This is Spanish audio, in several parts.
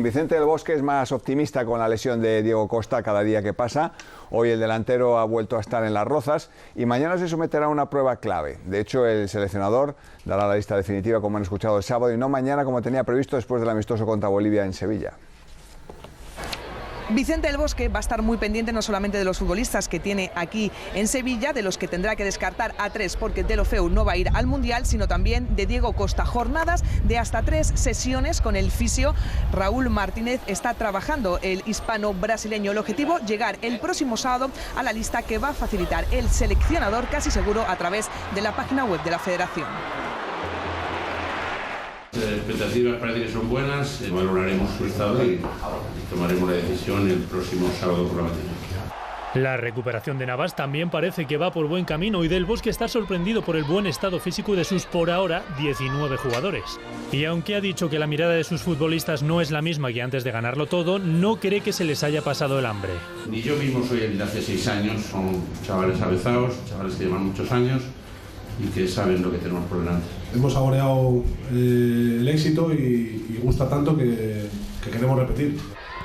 Vicente del Bosque es más optimista con la lesión de Diego Costa cada día que pasa. Hoy el delantero ha vuelto a estar en Las Rozas y mañana se someterá a una prueba clave. De hecho, el seleccionador dará la lista definitiva, como han escuchado, el sábado y no mañana, como tenía previsto después del amistoso contra Bolivia en Sevilla. Vicente del Bosque va a estar muy pendiente no solamente de los futbolistas que tiene aquí en Sevilla, de los que tendrá que descartar a 3 porque Deulofeu no va a ir al Mundial, sino también de Diego Costa. Jornadas de hasta 3 sesiones con el fisio Raúl Martínez. Está trabajando el hispano-brasileño. El objetivo, llegar el próximo sábado a la lista que va a facilitar el seleccionador, casi seguro a través de la página web de la Federación. Las expectativas parece que son buenas, valoraremos su estado y tomaremos la decisión el próximo sábado por la mañana. La recuperación de Navas también parece que va por buen camino y Del Bosque está sorprendido por el buen estado físico de sus, por ahora, 19 jugadores. Y aunque ha dicho que la mirada de sus futbolistas no es la misma que antes de ganarlo todo, no cree que se les haya pasado el hambre. Ni yo mismo soy el de hace 6 años, son chavales avezados, chavales que llevan muchos años y que saben lo que tenemos por delante. Hemos saboreado el éxito y gusta tanto que queremos repetir.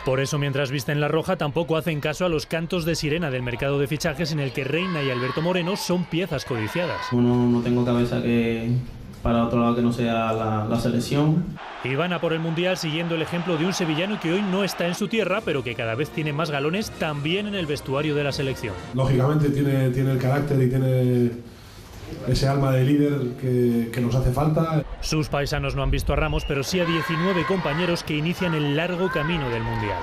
Por eso, mientras visten la roja, tampoco hacen caso a los cantos de sirena del mercado de fichajes en el que Reina y Alberto Moreno son piezas codiciadas. No tengo cabeza que para otro lado que no sea la selección. Y van a por el Mundial siguiendo el ejemplo de un sevillano que hoy no está en su tierra, pero que cada vez tiene más galones también en el vestuario de la selección. Lógicamente tiene el carácter y tiene ese alma de líder que nos hace falta. Sus paisanos no han visto a Ramos, pero sí a 19 compañeros que inician el largo camino del Mundial.